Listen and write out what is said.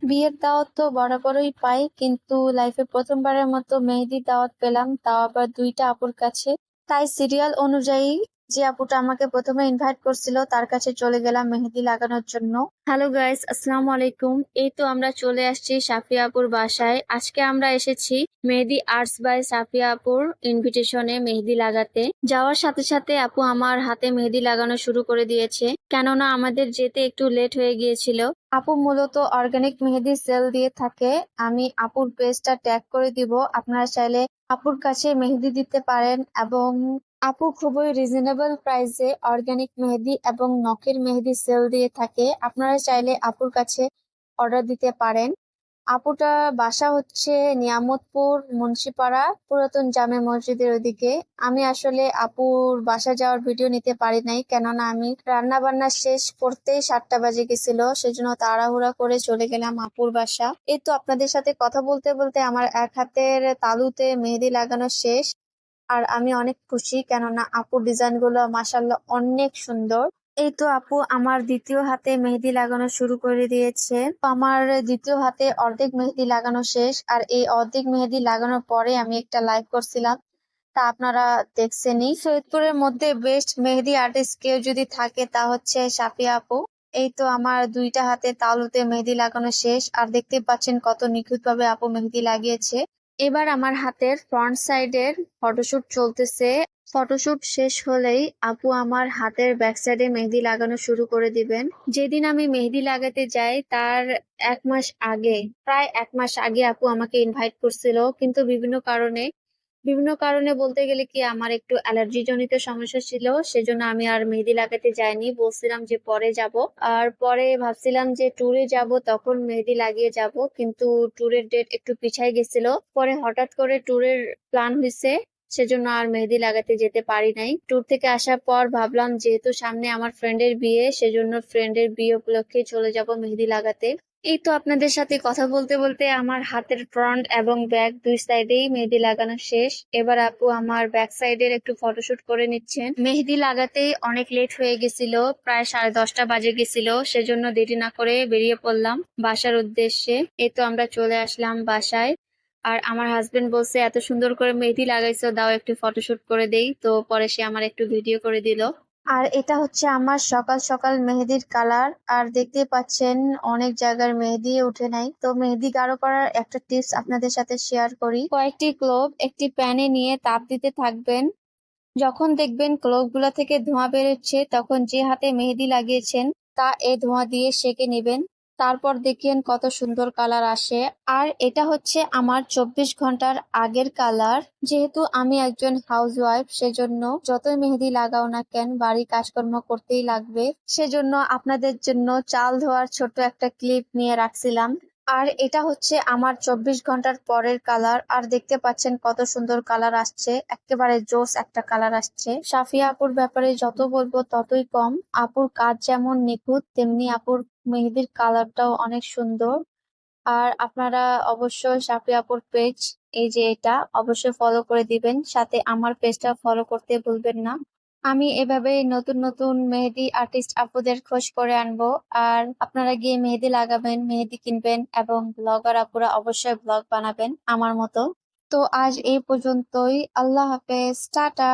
বিয়ের দাওয়াত তো বরাবরই পাই, কিন্তু লাইফে প্রথমবারের মতো মেহেদির দাওয়াত পেলাম, তাও আবার দুইটা আপুর কাছে। তাই সিরিয়াল অনুযায়ী যে আপুটা আমাকে প্রথমে ইনভাইট করছিল তার কাছে চলে গেলাম মেহেদি লাগানোর জন্য। হ্যালো গাইস, আসসালামু আলাইকুম। এই তো আমরা চলে আসছি সাফিয়া আপুর বাসায়। আজকে আমরা এসেছি মেহেদি আর্টস বাই সাফিয়া আপুর ইনভিটেশনে মেহেদি লাগাতে। যাওয়ার সাথে সাথে আপু আমার হাতে মেহেদি লাগানো শুরু করে দিয়েছে, কেননা আমাদের যেতে একটু লেট হয়ে গিয়েছিল। আপু মূলত অর্গানিক মেহেদি সেল দিয়ে থাকে। আমি আপুর পেজটা ট্যাগ করে দিব, আপনারা চাইলে আপুর কাছে মেহেদি দিতে পারেন। এবং আপু খুবই রিজনেবল প্রাইসে অর্গানিক মেহেদি এবং নখের মেহেদি সেল দিয়ে থাকে, আপনারা চাইলে আপুর কাছে অর্ডার দিতে পারেন। আপুটার বাসা হচ্ছে নিয়ামতপুর মুন্সিপাড়া, পুরাতন জামে মসজিদের ওদিকে। আমি আসলে আপুর বাসা যাওয়ার ভিডিও নিতে পারি নাই, কেননা আমি রান্না বান্না শেষ করতেই 7টা বাজে গেছিল, সেজন্য তাড়াহুড়া করে চলে গেলাম আপুর বাসা। এই তো আপনাদের সাথে কথা বলতে বলতে আমার এক হাতের তালুতে মেহেদি লাগানো শেষ। আর আমি অনেক খুশি, কেননা আপুর ডিজাইন গুলো মাসাল্লাহ অনেক সুন্দর। এই তো আপু আমার দ্বিতীয় হাতে মেহেদি লাগানো শুরু করে দিয়েছে। আমার দ্বিতীয় হাতে অর্ধেক মেহেদি লাগানো শেষ, আর এই অর্ধেক মেহেদি লাগানোর পরে আমি একটা লাইভ করছিলাম, তা আপনারা দেখছেনই। সৈয়দপুরের মধ্যে বেস্ট মেহেদি আর্টিস্ট কেউ যদি থাকে তা হচ্ছে সাফিয়া আপু। এই তো আমার দুইটা হাতে তালুতে মেহেদি লাগানো শেষ, আর দেখতে পাচ্ছেন কত নিখুঁত ভাবে আপু মেহেদি লাগিয়েছে। এবার আমার হাতের ফ্রন্ট সাইডের ফটোশুট চলতেছে। ফটোশুট শেষ হলেই আপু আমার হাতের ব্যাক সাইডে মেহেদি লাগানো শুরু করে দিবেন। যেদিন আমি মেহেদি লাগাতে যাই তার 1 মাস আগে, প্রায় 1 মাস আগে আপু আমাকে ইনভাইট করছিল, কিন্তু বিভিন্ন কারণে বলতে গেলে কি আমার একটু অ্যালার্জি জনিত সমস্যা ছিল, সেজন্য আমি আর মেহেদি লাগাতে যাইনি। বলছিলাম যে পরে যাব, আর পরে ভাবছিলাম যে ট্যুরে যাব তখন মেহেদি লাগিয়ে যাব, কিন্তু ট্যুরের ডেট একটু পিছায় গেছিল। পরে হঠাৎ করে ট্যুরের প্ল্যান হয়েছে, সেজন্য আর মেহেদি লাগাতে যেতে পারি নাই। ট্যুর থেকে আসার পর ভাবলাম যেহেতু সামনে আমার ফ্রেন্ডের বিয়ে, সেজন্য ফ্রেন্ডের বিয়ে উপলক্ষে চলে যাব মেহেদি লাগাতে। এই তো আপনাদের সাথে কথা বলতে বলতে আমার হাতের ফ্রন্ট এবং ব্যাক দুই সাইডেই মেহেদি লাগানো শেষ। এবার আপু আমার ব্যাক সাইডের একটু ফটোশুট করে নিচ্ছেন। মেহেদি লাগাতেই অনেক লেট হয়ে গেছিল, প্রায় 10:30 বাজে গেছিল, সেজন্য দেরি না করে বেরিয়ে পড়লাম বাসার উদ্দেশ্যে। এই তো আমরা চলে আসলাম বাসায়। আর আমার হাজবেন্ড বলছে এত সুন্দর করে মেহেদি লাগাইছো, দাও একটু ফটোশুট করে দেই, তো পরে সে আমার একটু ভিডিও করে দিল। আর এটা হচ্ছে আমার সকাল সকাল মেহেদির কালার। আর দেখতে পাচ্ছেন অনেক জায়গার মেহেদি উঠে নাই, তো মেহেদি গাঢ় করার একটা টিপস আপনাদের সাথে শেয়ার করি। কয়েকটি ক্লোভ একটি প্যানে নিয়ে তাপ দিতে থাকবেন। যখন দেখবেন ক্লোভ গুলা থেকে ধোঁয়া বেরোচ্ছে, তখন যে হাতে মেহেদি লাগিয়েছেন তা এই ধোঁয়া দিয়ে সেঁকে নেবেন। তারপর দেখেন কত সুন্দর কালার আসে। আর এটা হচ্ছে আমার 24 ঘন্টার আগের কালার। যেহেতু আমি একজন হাউস ওয়াইফ, সেজন্য যতই মেহেদি লাগাও না কেন বাড়ি কাজকর্ম করতেই লাগবে, সেজন্য আপনাদের জন্য চাল ধোয়ার ছোট্ট একটা ক্লিপ নিয়ে রাখছিলাম। আর এটা হচ্ছে আমার 24 ঘন্টার পরের কালার। আর দেখতে পাচ্ছেন কত সুন্দর কালার আসছে, একেবারে জোস একটা কালার আসছে। সাফিয়া আপুর ব্যাপারে যত বলবো ততই কম। আপুর কাজ যেমন নিখুঁত, তেমনি আপুর মেহেদির কালারটাও অনেক সুন্দর। আর আপনারা অবশ্যই সাফিয়া আপুর পেজ, এই যে এটা, অবশ্যই ফলো করে দিবেন, সাথে আমার পেজটা ফলো করতে ভুলবেন না। আমি এভাবে নতুন নতুন মেহেদি আর্টিস্ট আপুদের খোঁজ করে আনবো। আর আপনারা গিয়ে মেহেদি লাগাবেন, মেহেদি কিনবেন, এবং ব্লগার আপুরা অবশ্যই ব্লগ বানাবেন আমার মতো। তো আজ এই পর্যন্তই, আল্লাহ হাফেজ, টাটা।